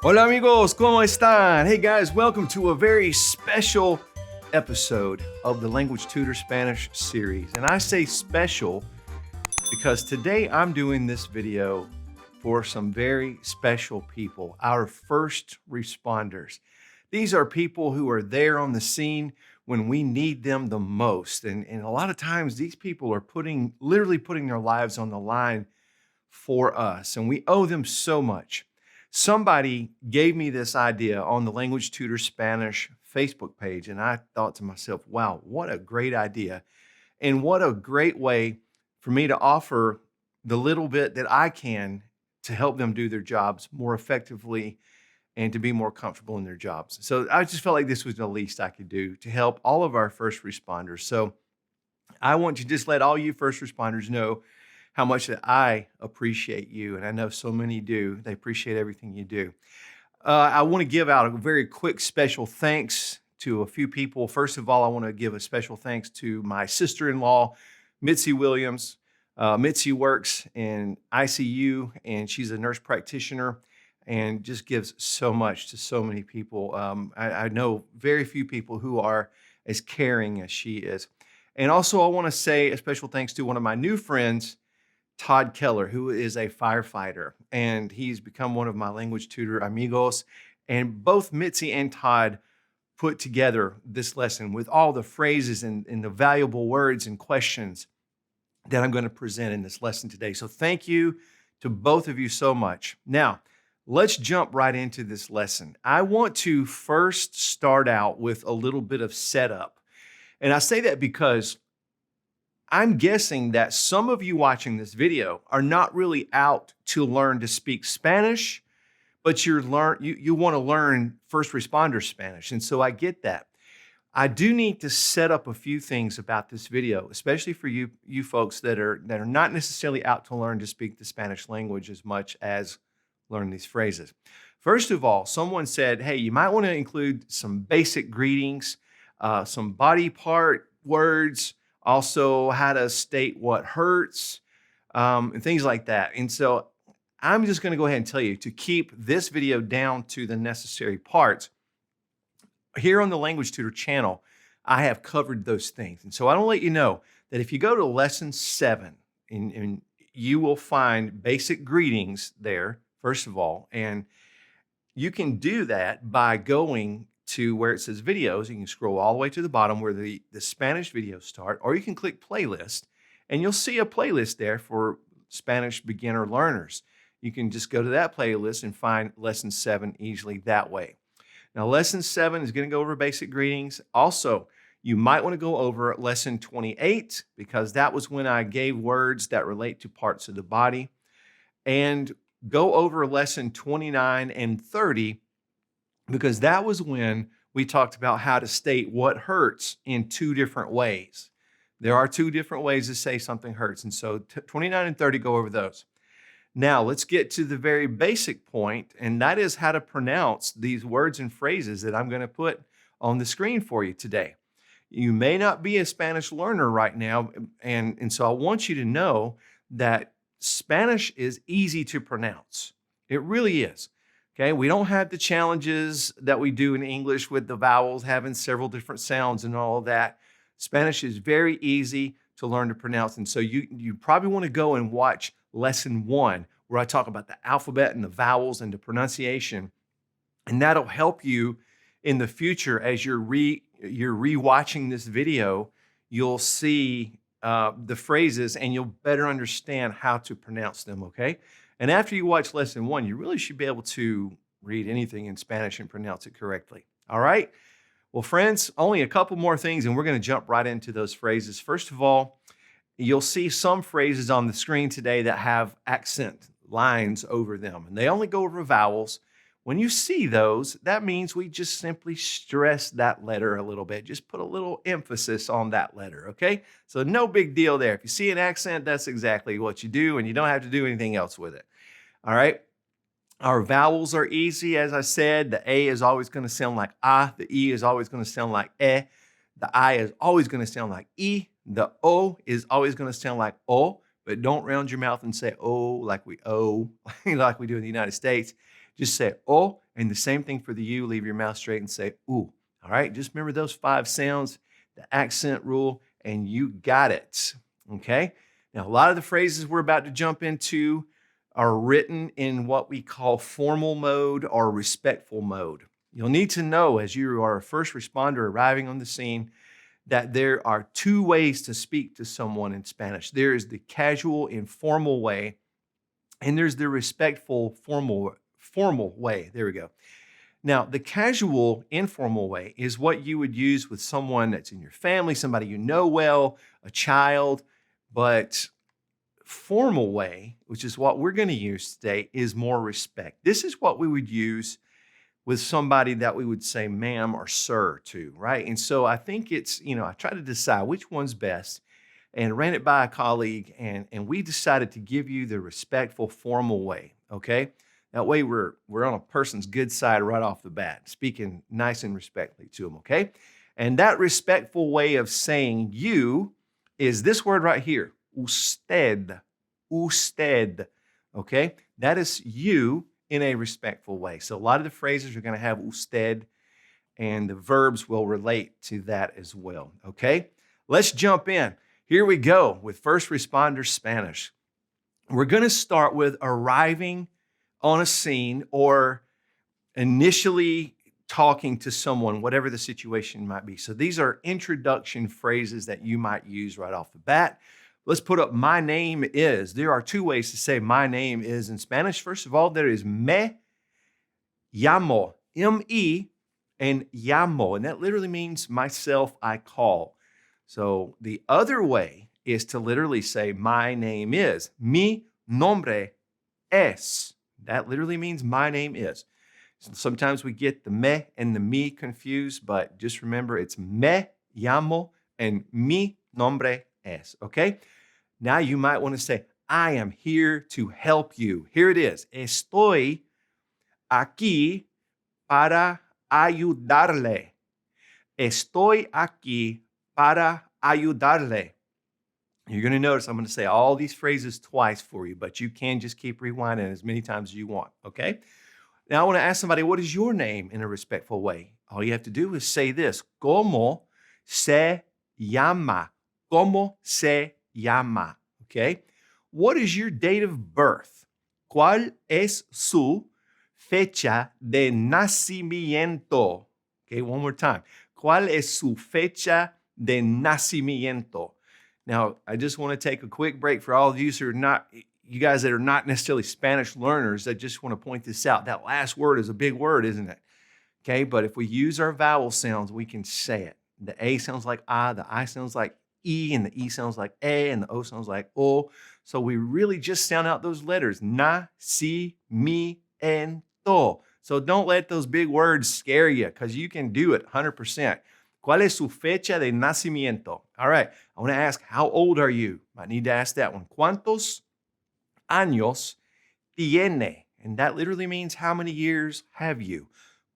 Hola amigos, ¿cómo están? Hey guys, welcome to a very special episode of the Language Tutor Spanish series. And I say special because today I'm doing this video for some very special people, our first responders. These are people who are there on the scene when we need them the most. And a lot of times these people are literally putting their lives on the line for us, and we owe them so much. Somebody gave me this idea on the Language Tutor Spanish Facebook page, and I thought to myself, wow, what a great idea. And what a great way for me to offer the little bit that I can to help them do their jobs more effectively and to be more comfortable in their jobs. So I just felt like this was the least I could do to help all of our first responders. So I want to just let all you first responders know how much that I appreciate you. And I know so many do. They appreciate everything you do. I want to give out a very quick special thanks to a few people. First of all, I want to give a special thanks to my sister-in-law, Mitzi Williams. Mitzi works in ICU, and she's a nurse practitioner and just gives so much to so many people. I know very few people who are as caring as she is. And also, I want to say a special thanks to one of my new friends, Todd Keller, who is a firefighter, and he's become one of my language tutor amigos. And both Mitzi and Todd put together this lesson with all the phrases and the valuable words and questions that I'm going to present in this lesson today. So thank you to both of you so much. Now, let's jump right into this lesson. I want to first start out with a little bit of setup. And I say that because I'm guessing that some of you watching this video are not really out to learn to speak Spanish, but you want to learn first responder Spanish. And so I get that. I do need to set up a few things about this video, especially for you folks that are not necessarily out to learn to speak the Spanish language as much as learn these phrases. First of all, someone said, hey, you might want to include some basic greetings, some body part words, also how to state what hurts, and things like that. And so I'm just going to go ahead and tell you to keep this video down to the necessary parts. Here on the Language Tutor channel, I have covered those things. And so I want to let you know that if you go to lesson 7, and you will find basic greetings there, first of all, and you can do that by going to where it says videos. You can scroll all the way to the bottom where the Spanish videos start, or you can click playlist, and you'll see a playlist there for Spanish beginner learners. You can just go to that playlist and find lesson 7 easily that way. Now, lesson 7 is going to go over basic greetings. Also, you might want to go over lesson 28 because that was when I gave words that relate to parts of the body. And go over lesson 29 and 30 because that was when we talked about how to state what hurts in 2 different ways. There are 2 different ways to say something hurts. And so 29 and 30 go over those. Now, let's get to the very basic point, and that is how to pronounce these words and phrases that I'm going to put on the screen for you today. You may not be a Spanish learner right now, and so I want you to know that Spanish is easy to pronounce. It really is. Okay, we don't have the challenges that we do in English with the vowels having several different sounds and all of that. Spanish is very easy to learn to pronounce, and so you probably want to go and watch lesson 1, where I talk about the alphabet and the vowels and the pronunciation, and that'll help you in the future as you're rewatching this video. You'll see the phrases and you'll better understand how to pronounce them. Okay, and after you watch lesson 1, you really should be able to read anything in Spanish and pronounce it correctly. All right. Well, friends, only a couple more things, and we're going to jump right into those phrases. First of all, you'll see some phrases on the screen today that have accent lines over them, and they only go over vowels. When you see those, that means we just simply stress that letter a little bit. Just put a little emphasis on that letter, okay? So no big deal there. If you see an accent, that's exactly what you do, and you don't have to do anything else with it. All right? Our vowels are easy, as I said. The A is always going to sound like A. The E is always going to sound like E. The I is always going to sound like I. The O is always going to sound like O, but don't round your mouth and say oh like we owe, like we do in the United States. Just say oh, and the same thing for the you. Leave your mouth straight and say ooh. All right, just remember those 5 sounds, the accent rule, and you got it. Okay. Now, a lot of the phrases we're about to jump into are written in what we call formal mode or respectful mode. You'll need to know as you are a first responder arriving on the scene that there are 2 ways to speak to someone in Spanish. There is the casual, informal way, and there's the respectful, formal way. There we go. Now, the casual, informal way is what you would use with someone that's in your family, somebody you know well, a child, but formal way, which is what we're going to use today, is more respect. This is what we would use with somebody that we would say ma'am or sir to, right? And so I think it's, I try to decide which one's best and ran it by a colleague, and we decided to give you the respectful, formal way, okay? That way we're on a person's good side right off the bat, speaking nice and respectfully to them, okay? And that respectful way of saying you is this word right here, usted, okay? That is you in a respectful way. So a lot of the phrases are going to have usted, and the verbs will relate to that as well, okay? Let's jump in. Here we go with first responder Spanish. We're going to start with arriving on a scene or initially talking to someone, whatever the situation might be. So these are introduction phrases that you might use right off the bat. Let's put up my name is. There are 2 ways to say my name is in Spanish. First of all, there is me llamo, M-E, and llamo, and that literally means myself, I call. So the other way is to literally say my name is. Mi nombre es. That literally means my name is. Sometimes we get the me and the mi confused, but just remember it's me llamo and mi nombre es, okay? Now you might want to say, I am here to help you. Here it is. Estoy aquí para ayudarle. Estoy aquí para ayudarle. You're going to notice I'm going to say all these phrases twice for you, but you can just keep rewinding as many times as you want, okay? Now I want to ask somebody, what is your name in a respectful way? All you have to do is say this, ¿Cómo se llama? ¿Cómo se llama? Okay? What is your date of birth? ¿Cuál es su fecha de nacimiento? Okay, one more time. ¿Cuál es su fecha de nacimiento? Now, I just want to take a quick break for all of you you guys that are not necessarily Spanish learners. I just want to point this out. That last word is a big word, isn't it? Okay, but if we use our vowel sounds, we can say it. The A sounds like A, the I sounds like E, and the E sounds like A, and the O sounds like O. So we really just sound out those letters. Na, si, mi, en, to. So don't let those big words scare you, because you can do it 100%. ¿Cuál es su fecha de nacimiento? All right, I want to ask, how old are you? Might need to ask that one. ¿Cuántos años tiene? And that literally means how many years have you?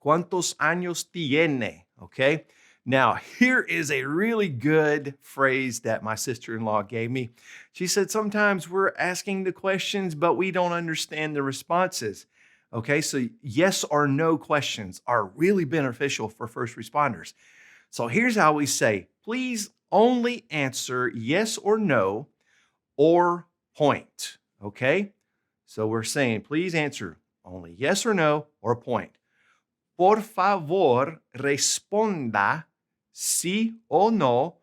¿Cuántos años tiene? Okay, now here is a really good phrase that my sister-in-law gave me. She said, sometimes we're asking the questions, but we don't understand the responses. Okay, so yes or no questions are really beneficial for first responders. So here's how we say, please only answer yes or no or point, okay? So we're saying, please answer only yes or no or point. Por favor, responda sí o no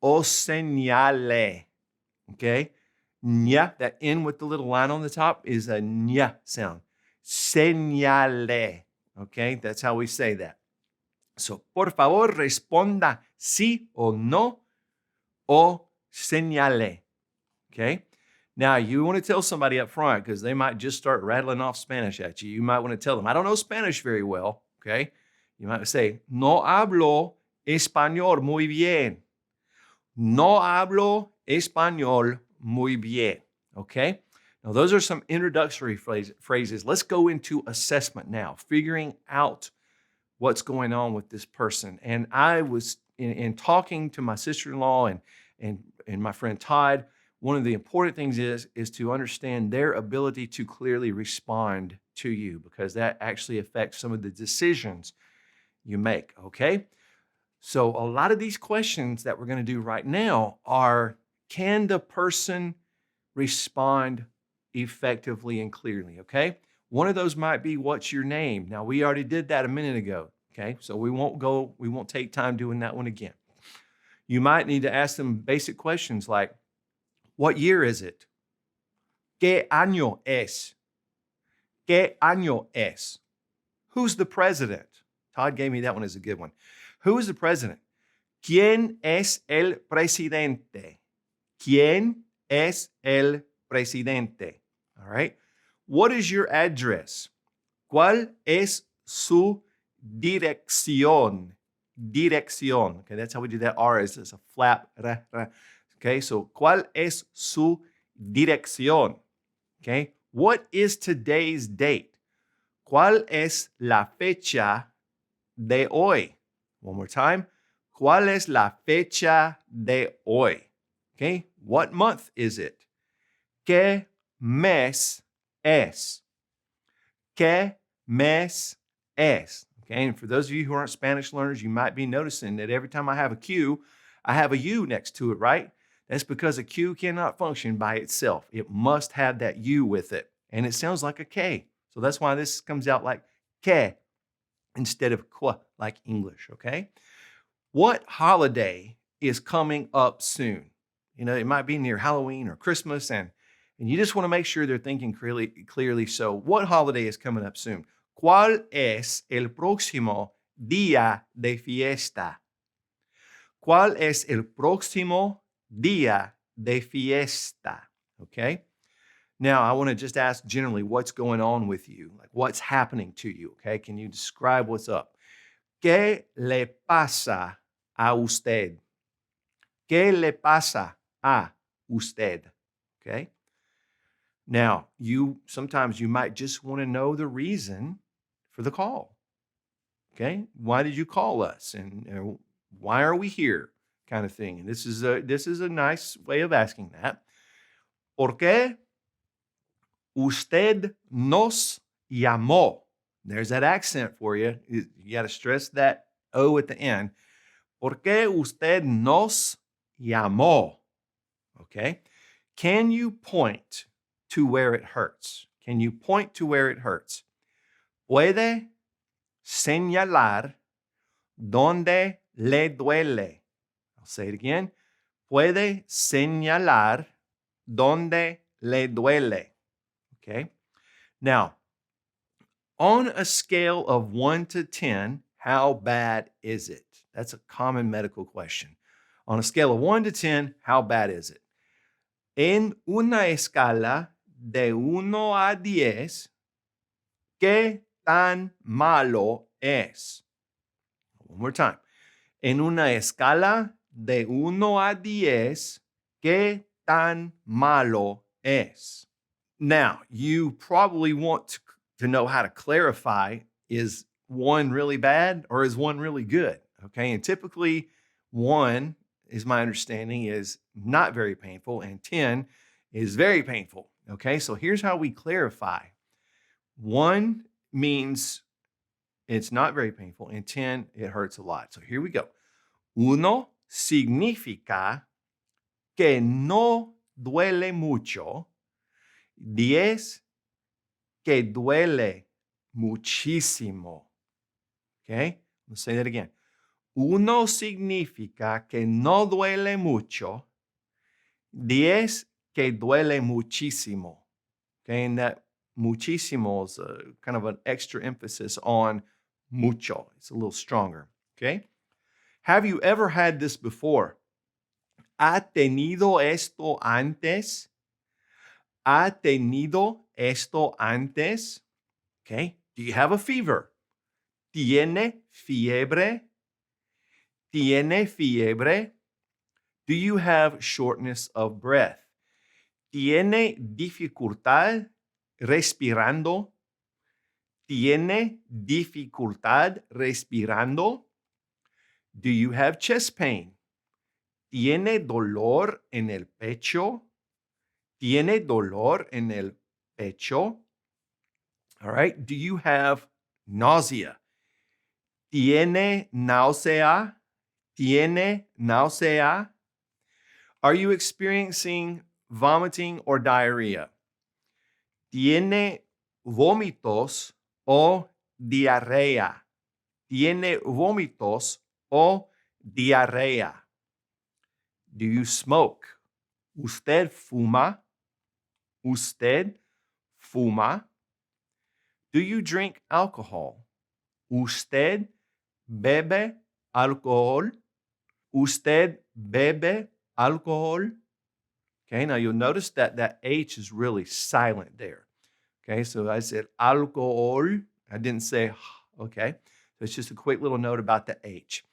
o señale, okay? Nya, that N with the little line on the top is a nya sound. Señale, okay? That's how we say that. So, por favor, responda sí o no o señale, okay? Now, you want to tell somebody up front because they might just start rattling off Spanish at you. You might want to tell them, I don't know Spanish very well, okay? You might say, no hablo español muy bien. No hablo español muy bien, okay? Now, those are some introductory phrases. Let's go into assessment now, figuring out what's going on with this person. And I was in talking to my sister-in-law and my friend Todd, one of the important things is to understand their ability to clearly respond to you, because that actually affects some of the decisions you make, okay? So a lot of these questions that we're going to do right now are, can the person respond effectively and clearly, okay? One of those might be, what's your name? Now, we already did that a minute ago, okay? So we won't take time doing that one again. You might need to ask them basic questions like, what year is it? ¿Qué año es? ¿Qué año es? Who's the president? Todd gave me that one as a good one. Who is the president? ¿Quién es el presidente? ¿Quién es el presidente? All right. What is your address? ¿Cuál es su dirección? Dirección. Okay, that's how we do that. R is a flap. Okay, so ¿cuál es su dirección? Okay, what is today's date? ¿Cuál es la fecha de hoy? One more time. ¿Cuál es la fecha de hoy? Okay, what month is it? ¿Qué mes es? ¿Qué mes es? Okay, and for those of you who aren't Spanish learners, you might be noticing that every time I have a Q, I have a U next to it, right? That's because a Q cannot function by itself. It must have that U with it, and it sounds like a K. So that's why this comes out like que instead of qua, like English, okay? What holiday is coming up soon? You know, it might be near Halloween or Christmas, and you just want to make sure they're thinking clearly. So what holiday is coming up soon? ¿Cuál es el próximo día de fiesta? ¿Cuál es el próximo día de fiesta? Okay. Now, I want to just ask generally, what's going on with you? Like, what's happening to you? Okay. Can you describe what's up? ¿Qué le pasa a usted? ¿Qué le pasa a usted? Okay. Now, sometimes you might just want to know the reason for the call. Okay. Why did you call us? And why are we here? Kind of thing. And this is a nice way of asking that. ¿Por qué usted nos llamó? There's that accent for you. You got to stress that O at the end. ¿Por qué usted nos llamó? Okay. Can you point to where it hurts? Can you point to where it hurts? ¿Puede señalar dónde le duele? I'll say it again. ¿Puede señalar dónde le duele? Okay. Now, on a scale of 1 to 10, how bad is it? That's a common medical question. On a scale of 1 to 10, how bad is it? En una escala de 1 a 10, ¿qué tan malo es? One more time. En una escala de 1 a 10, ¿qué tan malo es? Now, you probably want to know how to clarify, is 1 really bad or is 1 really good? Okay, and typically 1, is my understanding, is not very painful, and 10 is very painful. Okay, so here's how we clarify. 1 means it's not very painful, and 10, it hurts a lot. So here we go. 1 significa que no duele mucho. 10, que duele muchísimo. Okay, let's say that again. 1 significa que no duele mucho. 10, que duele muchísimo. Okay, and that muchísimo is kind of an extra emphasis on mucho. It's a little stronger. Okay, have you ever had this before? ¿Ha tenido esto antes? ¿Ha tenido esto antes? Okay, do you have a fever? ¿Tiene fiebre? ¿Tiene fiebre? Do you have shortness of breath? ¿Tiene dificultad respirando? ¿Tiene dificultad respirando? Do you have chest pain? ¿Tiene dolor en el pecho? ¿Tiene dolor en el pecho? All right. Do you have nausea? ¿Tiene náusea? ¿Tiene náusea? Are you experiencing vomiting or diarrhea? ¿Tiene vómitos o diarrea? ¿Tiene vómitos o diarrea? Do you smoke? ¿Usted fuma? ¿Usted fuma? Do you drink alcohol? ¿Usted bebe alcohol? ¿Usted bebe alcohol? Okay, now you'll notice that that H is really silent there. Okay, so I said alcohol. I didn't say, okay. So it's just a quick little note about the H.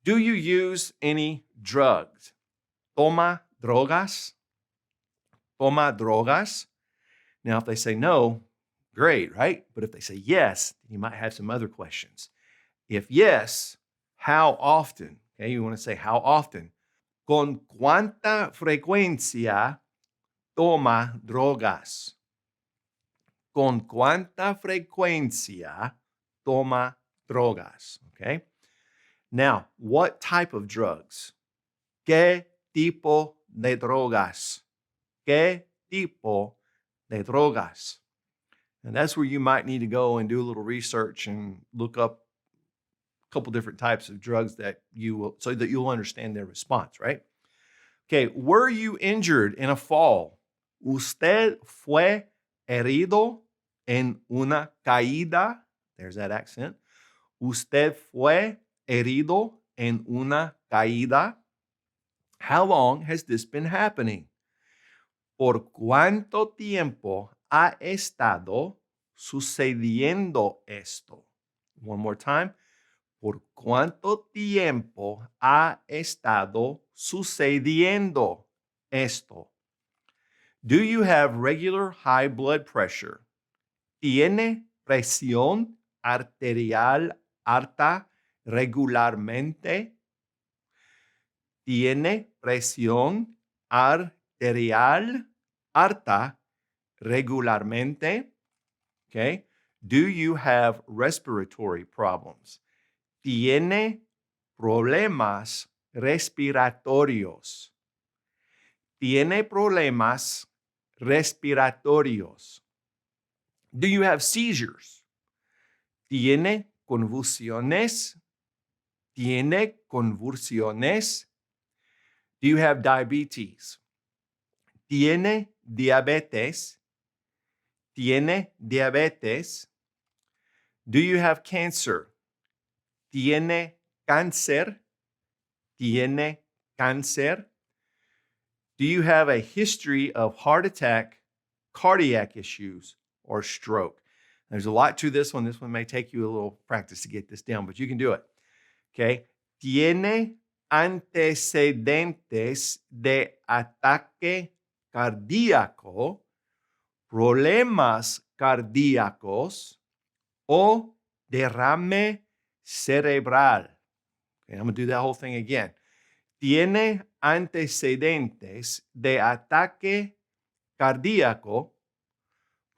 Do you use any drugs? Toma drogas? Toma drogas? Now, if they say no, great, right? But if they say yes, you might have some other questions. If yes, how often? Okay, you want to say how often. ¿Con cuánta frecuencia toma drogas? ¿Con cuánta frecuencia toma drogas? Okay. Now, what type of drugs? ¿Qué tipo de drogas? ¿Qué tipo de drogas? And that's where you might need to go and do a little research and look up a couple different types of drugs that you will, so that you'll understand their response, right? Okay, were you injured in a fall? ¿Usted fue herido en una caída? There's that accent. ¿Usted fue herido en una caída? How long has this been happening? ¿Por cuánto tiempo ha estado sucediendo esto? One more time. ¿Por cuánto tiempo ha estado sucediendo esto? Do you have regular high blood pressure? ¿Tiene presión arterial alta regularmente? ¿Tiene presión arterial alta regularmente? Okay. Do you have respiratory problems? ¿Tiene problemas respiratorios? ¿Tiene problemas respiratorios? Do you have seizures? ¿Tiene convulsiones? ¿Tiene convulsiones? Do you have diabetes? ¿Tiene diabetes? ¿Tiene diabetes? Do you have cancer? ¿Tiene cáncer? ¿Tiene cáncer? Do you have a history of heart attack, cardiac issues, or stroke? There's a lot to this one. This one may take you a little practice to get this down, but you can do it. Okay. ¿Tiene antecedentes de ataque cardíaco, problemas cardíacos o derrame cerebral? Okay, I'm going to do that whole thing again. ¿Tiene antecedentes de ataque cardíaco,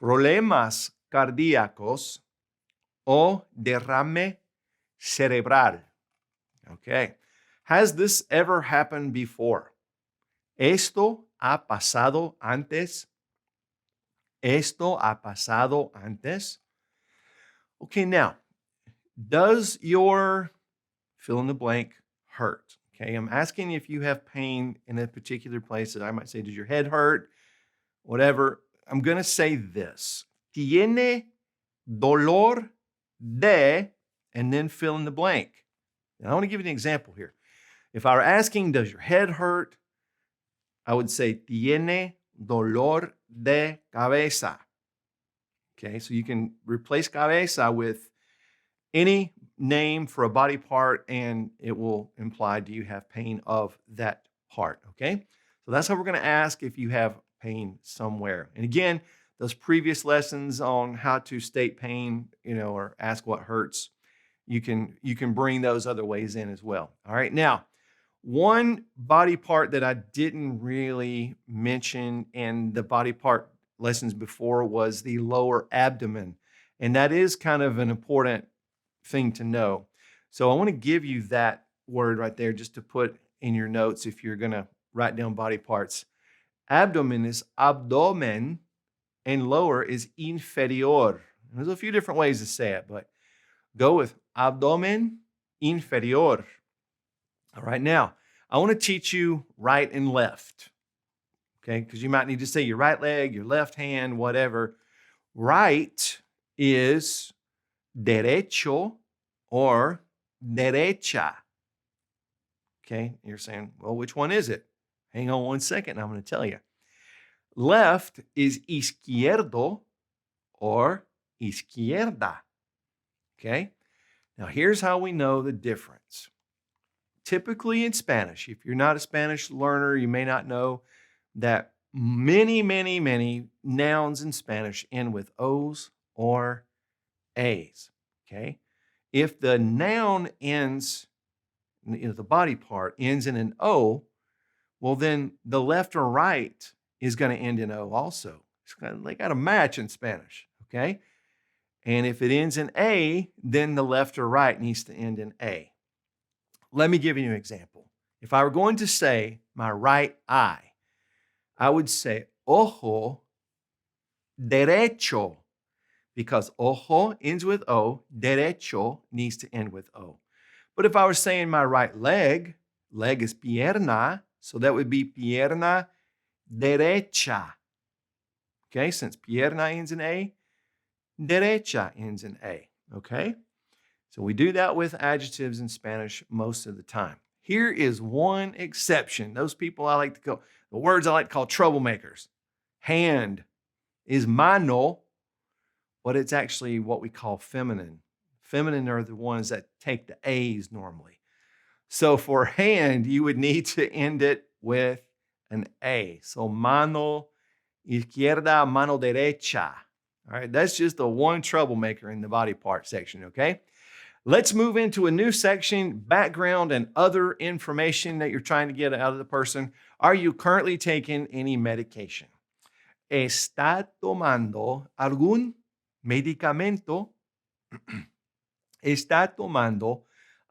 problemas cardíacos o derrame cerebral? Okay. Has this ever happened before? ¿Esto ha pasado antes? ¿Esto ha pasado antes? Okay, now, does your fill in the blank hurt? Okay, I'm asking if you have pain in a particular place. That I might say, does your head hurt? Whatever. I'm going to say this. ¿Tiene dolor de, and then fill in the blank? Now, I want to give you an example here. If I were asking, does your head hurt? I would say, ¿tiene dolor de cabeza? Okay, so you can replace cabeza with any name for a body part, and it will imply, do you have pain of that part? Okay, so that's how we're going to ask if you have pain somewhere. And again, those previous lessons on how to state pain, or ask what hurts, you can bring those other ways in as well. All right, now, One body part that I didn't really mention in the body part lessons before was the lower abdomen. And that is kind of an important thing to know. So I want to give you that word right there just to put in your notes if you're going to write down body parts. Abdomen is abdomen and lower is inferior. There's a few different ways to say it, but go with abdomen inferior. All right, now I want to teach you right and left, okay? Because you might need to say your right leg, your left hand, whatever. Right is derecho or derecha, okay? You're saying, well, which one is it? Hang on one second, I'm going to tell you. Left is izquierdo or izquierda, okay? Now, here's how we know the difference. Typically in Spanish, if you're not a Spanish learner, you may not know that many nouns in Spanish end with O's or A's, okay? If the noun ends, the body part ends in an O, well, then the left or right is going to end in O also. They got to match in Spanish, okay? And if it ends in A, then the left or right needs to end in A. Let me give you an example. If I were going to say my right eye, I would say ojo derecho, because ojo ends with O, derecho needs to end with O. But if I were saying my right leg, leg is pierna, so that would be pierna derecha. Okay, since pierna ends in A, derecha ends in A, okay? So we do that with adjectives in Spanish most of the time. Here is one exception. Those people the words I like to call troublemakers. Hand is mano, but it's actually what we call feminine. Feminine are the ones that take the A's normally. So for hand, you would need to end it with an A. So mano izquierda, mano derecha. All right, that's just the one troublemaker in the body part section, okay? Let's move into a new section, background and other information that you're trying to get out of the person. Are you currently taking any medication? ¿Está tomando algún medicamento? ¿Está tomando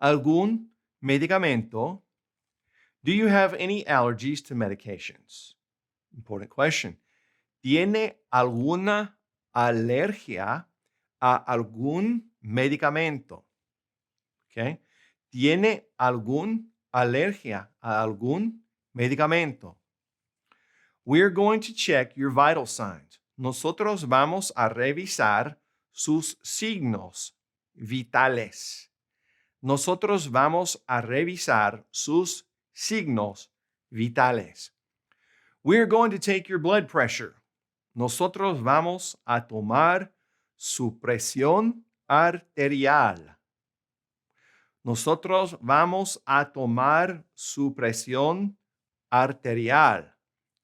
algún medicamento? Do you have any allergies to medications? Important question. ¿Tiene alguna alergia a algún medicamento? Okay. ¿Tiene algún alergia a algún medicamento? We're going to check your vital signs. Nosotros vamos a revisar sus signos vitales. Nosotros vamos a revisar sus signos vitales. We're going to take your blood pressure. Nosotros vamos a tomar su presión arterial. Nosotros vamos a tomar su presión arterial.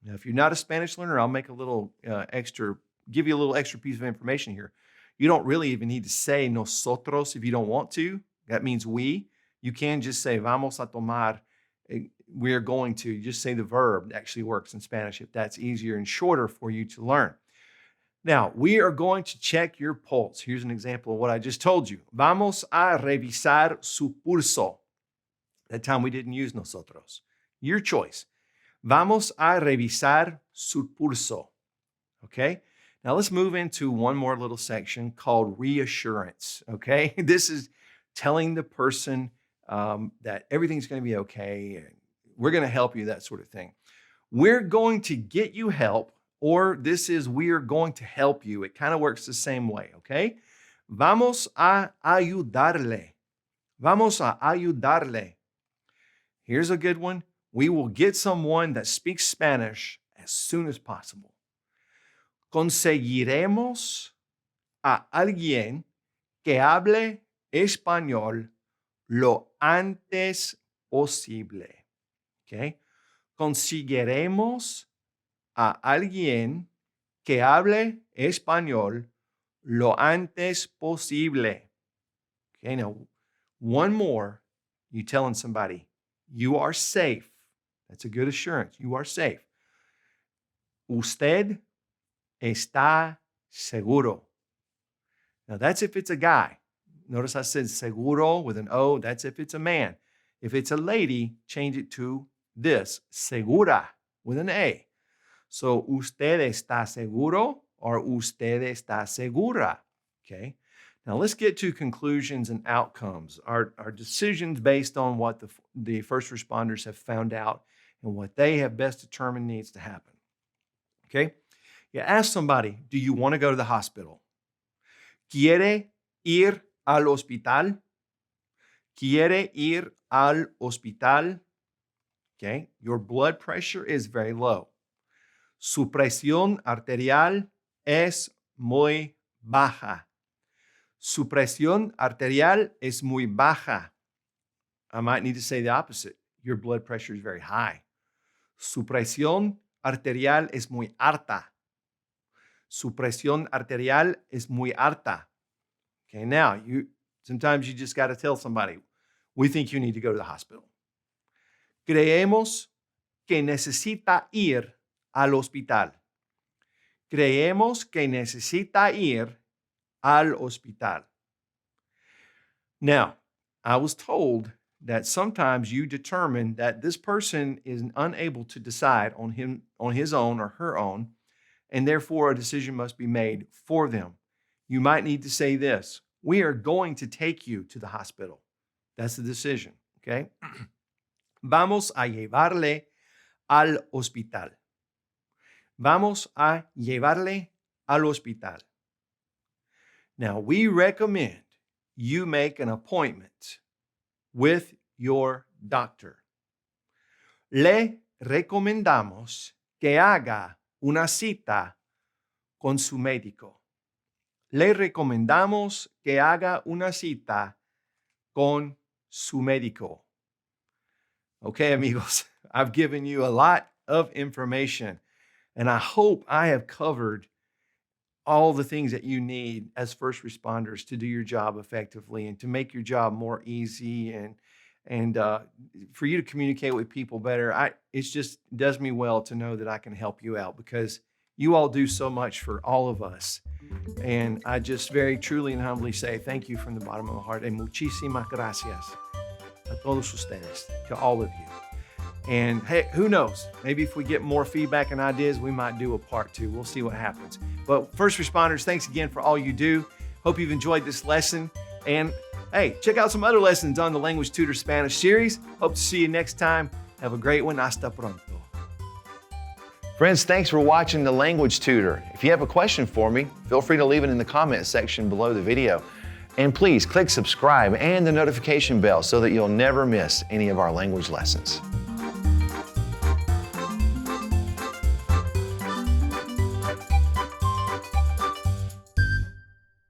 Now, if you're not a Spanish learner, I'll make a little give you a little extra piece of information here. You don't really even need to say nosotros if you don't want to. That means we. You can just say vamos a tomar. We're going to. You just say the verb. It actually works in Spanish if that's easier and shorter for you to learn. Now, we are going to check your pulse. Here's an example of what I just told you. Vamos a revisar su pulso. That time we didn't use nosotros. Your choice. Vamos a revisar su pulso. Okay? Now, let's move into one more little section called reassurance. Okay? This is telling the person that everything's going to be okay. And we're going to help you, that sort of thing. We're going to get you help. Or this is we're going to help you. It kind of works the same way, okay? Vamos a ayudarle. Vamos a ayudarle. Here's a good one. We will get someone that speaks Spanish as soon as possible. Conseguiremos a alguien que hable español lo antes posible. Okay? Conseguiremos a alguien que hable español lo antes posible. Okay, now one more. You telling somebody, You are safe. That's a good assurance. You are safe. Usted está seguro. Now that's if it's a guy. Notice I said seguro with an O. That's if it's a man. If it's a lady, change it to this, segura with an A. So usted está seguro or usted está segura. Okay. Now let's get to conclusions and outcomes, our decisions based on what the first responders have found out and what they have best determined needs to happen. Okay? You ask somebody, do you want to go to the hospital? ¿Quiere ir al hospital? ¿Quiere ir al hospital? Okay? Your blood pressure is very low. Su presión arterial es muy baja. Su presión arterial es muy baja. I might need to say the opposite. Your blood pressure is very high. Su presión arterial es muy alta. Su presión arterial es muy alta. Okay, now sometimes you just got to tell somebody, we think you need to go to the hospital. Creemos que necesita ir al hospital. Creemos que necesita ir al hospital. Now, I was told that sometimes you determine that this person is unable to decide on his own or her own, and therefore a decision must be made for them. You might need to say this: we are going to take you to the hospital. That's the decision, okay? Vamos a llevarle al hospital. Vamos a llevarle al hospital. Now, we recommend you make an appointment with your doctor. Le recomendamos que haga una cita con su médico. Le recomendamos que haga una cita con su médico. Okay, amigos, I've given you a lot of information, and I hope I have covered all the things that you need as first responders to do your job effectively and to make your job more easy and for you to communicate with people better. It just does me well to know that I can help you out because you all do so much for all of us. And I just very truly and humbly say thank you from the bottom of my heart. And muchísimas gracias a todos ustedes, to all of you. And hey, who knows? Maybe if we get more feedback and ideas, we might do a part 2. We'll see what happens. But first responders, thanks again for all you do. Hope you've enjoyed this lesson. And hey, check out some other lessons on the Language Tutor Spanish series. Hope to see you next time. Have a great one. Hasta pronto. Friends, thanks for watching the Language Tutor. If you have a question for me, feel free to leave it in the comment section below the video. And please click subscribe and the notification bell so that you'll never miss any of our language lessons.